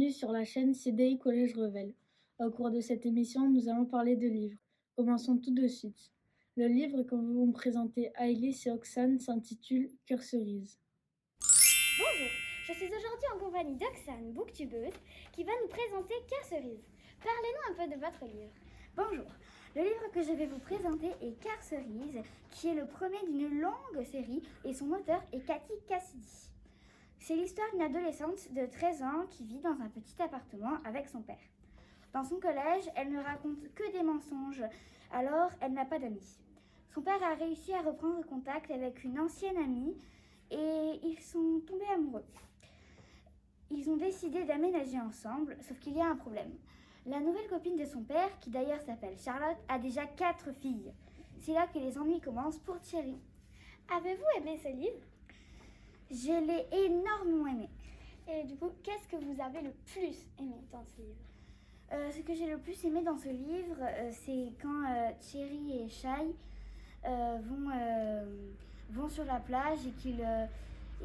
bienvenue sur la chaîne CDI Collège Revel. Au cours de cette émission, nous allons parler de livres. Commençons tout de suite. Le livre que vont vous présenter Aïlis et Oxane s'intitule Cœur cerise. Bonjour, je suis aujourd'hui en compagnie d'Oxane, booktubeuse, qui va nous présenter Cœur cerise. Parlez-nous un peu de votre livre. Bonjour, le livre que je vais vous présenter est Cœur cerise, qui est le premier d'une longue série et son auteur est Cathy Cassidy. C'est l'histoire d'une adolescente de 13 ans qui vit dans un petit appartement avec son père. Dans son collège, elle ne raconte que des mensonges, alors elle n'a pas d'amis. Son père a réussi à reprendre contact avec une ancienne amie et ils sont tombés amoureux. Ils ont décidé d'aménager ensemble, sauf qu'il y a un problème. La nouvelle copine de son père, qui d'ailleurs s'appelle Charlotte, a déjà 4 filles. C'est là que les ennuis commencent pour Thierry. Avez-vous aimé ce livre ? Je l'ai énormément aimé. Et du coup, qu'est-ce que vous avez le plus aimé dans ce livre ? Ce que j'ai le plus aimé dans ce livre, c'est quand Thierry et Shai vont sur la plage et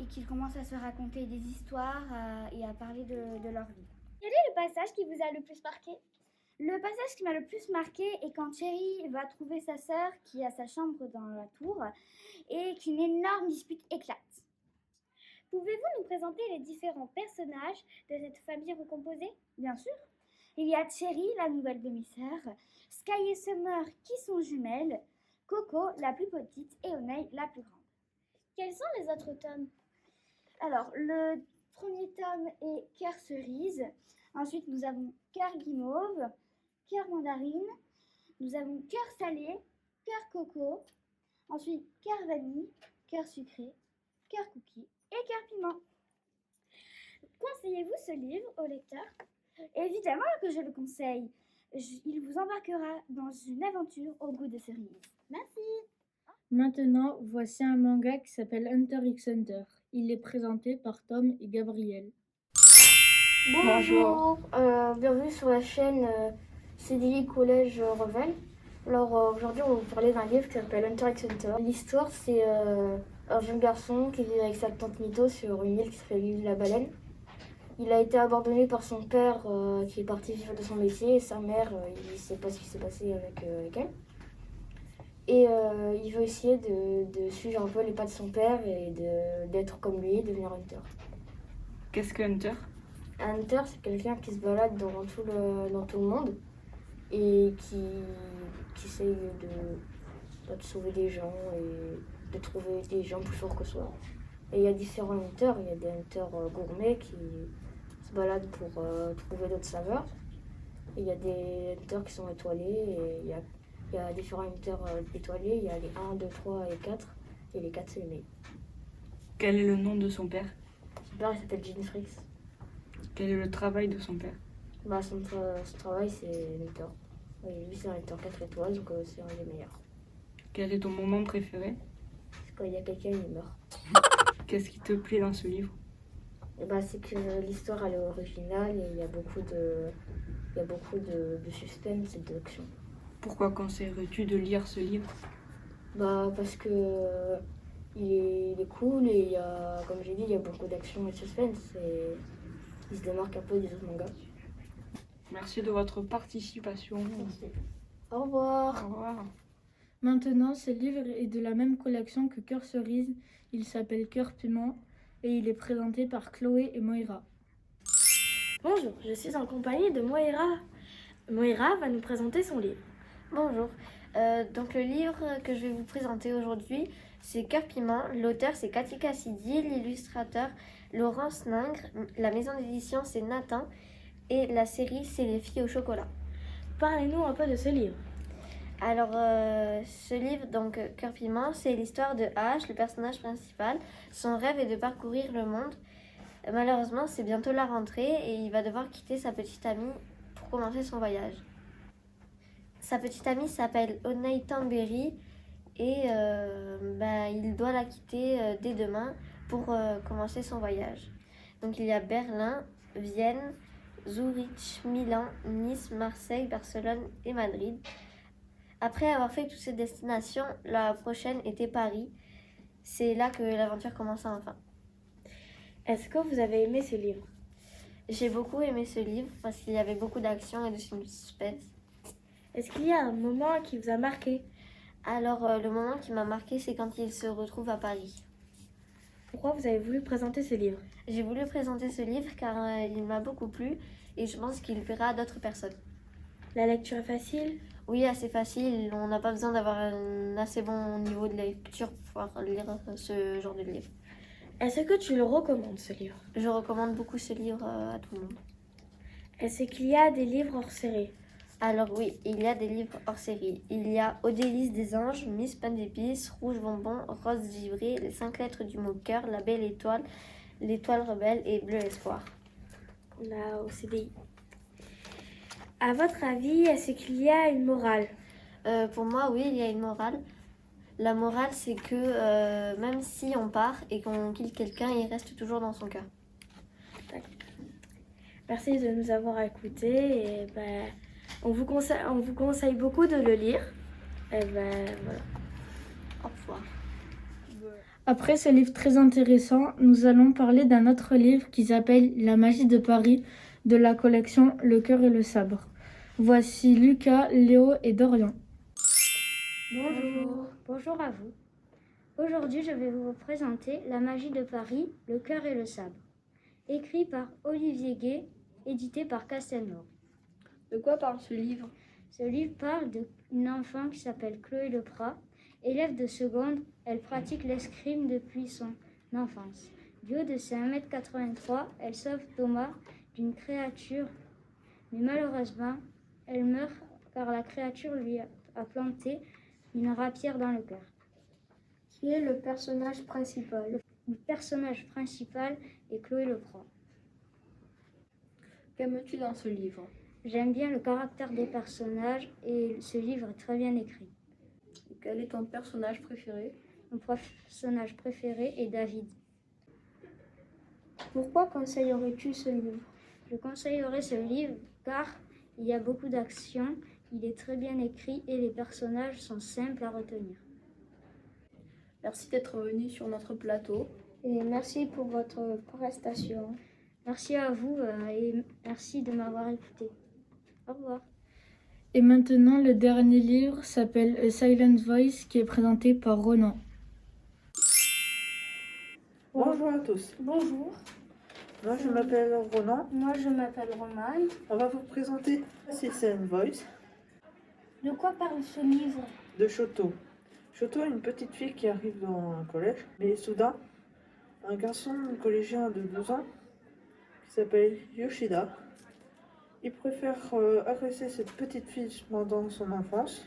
qu'ils commencent à se raconter des histoires et à parler de leur vie. Quel est le passage qui vous a le plus marqué ? Le passage qui m'a le plus marqué est quand Thierry va trouver sa sœur qui a sa chambre dans la tour et qu'une énorme dispute éclate. Pouvez-vous nous présenter les différents personnages de cette famille recomposée ? Bien sûr. Il y a Thierry, la nouvelle demi-sœur, Sky et Summer qui sont jumelles, Coco, la plus petite, et Oneil, la plus grande. Quels sont les autres tomes ? Alors, le premier tome est Cœur cerise. Ensuite, nous avons Cœur guimauve, Cœur mandarine. Nous avons Cœur salé, Cœur coco. Ensuite, Cœur vanille, Cœur sucré, Cœur cookie et Cœur piment. Conseillez-vous ce livre au lecteur ? Évidemment que je le conseille. Il vous embarquera dans une aventure au goût de cerise. Merci. Maintenant, voici un manga qui s'appelle Hunter x Hunter. Il est présenté par Tom et Gabriel. Bonjour, bienvenue sur la chaîne CDI Collège Revel. Alors aujourd'hui on va vous parler d'un livre qui s'appelle Hunter x Hunter. L'histoire c'est un jeune garçon qui vit avec sa tante Mito sur une île qui s'appelle l'île de la baleine. Il a été abandonné par son père qui est parti vivre de son métier et sa mère, il ne sait pas ce qui s'est passé avec elle. Et il veut essayer de suivre un peu les pas de son père et d'être comme lui, devenir Hunter. Qu'est-ce que Hunter ? Un hunter, c'est quelqu'un qui se balade dans tout le monde et qui essaye de sauver des gens et de trouver des gens plus forts que soi. Et il y a différents hunters. Il y a des hunters gourmets qui se baladent pour trouver d'autres saveurs. Et il y a des hunters qui sont étoilés. Et il y a différents hunters étoilés. Il y a les 1, 2, 3 et 4. Et les 4, c'est les meilleurs. Quel est le nom de son père ? Son père, il s'appelle Gene Fricks. Quel est le travail de son père ? Son travail, c'est hunter. Et lui, c'est un hunter 4 étoiles, donc c'est un des meilleurs. Quel est ton moment préféré ? C'est quand il y a quelqu'un, il meurt. Qu'est-ce qui te plaît dans ce livre ? C'est que l'histoire elle est originale et il y a beaucoup de suspense et d'action. Pourquoi conseillerais-tu de lire ce livre ? Parce que il est cool et il y a, comme j'ai dit, il y a beaucoup d'action et de suspense et il se démarque un peu des autres mangas. Merci de votre participation. Merci. Au revoir. Au revoir. Maintenant, ce livre est de la même collection que Cœur cerise. Il s'appelle Cœur piment et il est présenté par Chloé et Moira. Bonjour, je suis en compagnie de Moira. Moira va nous présenter son livre. Bonjour, donc le livre que je vais vous présenter aujourd'hui, c'est Cœur piment. L'auteur c'est Cathy Cassidy, l'illustrateur Laurence Ningre, la maison d'édition c'est Nathan et la série c'est Les filles au chocolat. Parlez-nous un peu de ce livre. Alors ce livre, donc Cœur piment, c'est l'histoire de H, le personnage principal. Son rêve est de parcourir le monde. Malheureusement c'est bientôt la rentrée et il va devoir quitter sa petite amie pour commencer son voyage. Sa petite amie s'appelle Oneil Tamberi et il doit la quitter dès demain pour commencer son voyage. Donc il y a Berlin, Vienne, Zurich, Milan, Nice, Marseille, Barcelone et Madrid. Après avoir fait toutes ces destinations, la prochaine était Paris. C'est là que l'aventure commence enfin. Est-ce que vous avez aimé ce livre ? J'ai beaucoup aimé ce livre parce qu'il y avait beaucoup d'action et de suspense. Est-ce qu'il y a un moment qui vous a marqué? Alors, le moment qui m'a marqué, c'est quand il se retrouve à Paris. Pourquoi vous avez voulu présenter ce livre? J'ai voulu présenter ce livre car il m'a beaucoup plu et je pense qu'il plaira à d'autres personnes. La lecture est facile? Oui, assez facile. On n'a pas besoin d'avoir un assez bon niveau de lecture pour pouvoir lire ce genre de livre. Est-ce que tu le recommandes, ce livre? Je recommande beaucoup ce livre à tout le monde. Est-ce qu'il y a des livres hors série? Alors oui, il y a des livres hors série. Il y a Au délice des anges, Miss Pain d'épices, Rouge bonbon, Rose givrée, Les 5 lettres du mot cœur, La belle étoile, L'étoile rebelle et Bleu espoir. On a au CDI. À votre avis, est-ce qu'il y a une morale? Pour moi, oui, il y a une morale. La morale, c'est que même si on part et qu'on quitte quelqu'un, il reste toujours dans son cœur. Merci de nous avoir écoutés et on vous conseille beaucoup de le lire. Et voilà. Au revoir. Après ce livre très intéressant, nous allons parler d'un autre livre qui s'appelle La magie de Paris de la collection Le cœur et le sabre. Voici Lucas, Léo et Dorian. Bonjour. Bonjour à vous. Aujourd'hui, je vais vous présenter La magie de Paris, le cœur et le sabre. Écrit par Olivier Gay, édité par Castelnau. De quoi parle ce livre? Ce livre parle d'une enfant qui s'appelle Chloé Leprat. Élève de seconde, elle pratique l'escrime depuis son enfance. Du haut de ses 1m83, elle sauve Thomas d'une créature, mais malheureusement, elle meurt car la créature lui a planté une rapière dans le cœur. Qui est le personnage principal? Le personnage principal est Chloé Leprat. Qu'aimes-tu dans ce livre? J'aime bien le caractère des personnages et ce livre est très bien écrit. Quel est ton personnage préféré? Mon personnage préféré est David. Pourquoi conseillerais-tu ce livre? Je conseillerais ce livre car il y a beaucoup d'action, il est très bien écrit et les personnages sont simples à retenir. Merci d'être venu sur notre plateau. Et merci pour votre prestation. Merci à vous et merci de m'avoir écouté. Au revoir. Et maintenant, le dernier livre s'appelle A Silent Voice qui est présenté par Ronan. Bonjour à tous, Bonjour, moi je m'appelle Ronan. moi je m'appelle Romane. On va vous présenter Silent Voice De quoi parle ce livre? de Shoto. Shoto est une petite fille qui arrive dans un collège, mais soudain, un garçon collégien de 12 ans qui s'appelle Yoshida, il préfère agresser cette petite fille pendant son enfance.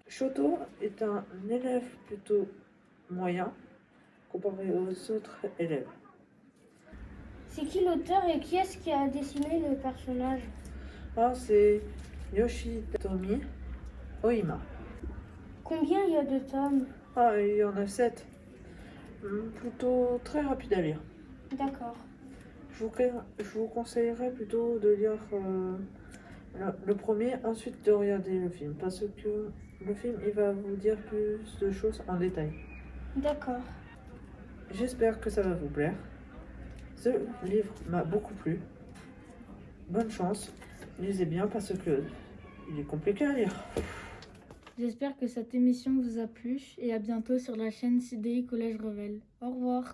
Shoto est un élève plutôt moyen comparé aux autres élèves. C'est qui l'auteur et qui est-ce qui a dessiné le personnage? Ah, c'est Yoshitomi Oima. Combien il y a de tomes? Ah, il y en a 7. Plutôt très rapide à lire. D'accord. Je vous conseillerais plutôt de lire le premier, ensuite de regarder le film. Parce que le film, il va vous dire plus de choses en détail. D'accord. J'espère que ça va vous plaire. Ce livre m'a beaucoup plu. Bonne chance. Lisez bien parce que il est compliqué à lire. J'espère que cette émission vous a plu et à bientôt sur la chaîne CDI Collège Revel. Au revoir.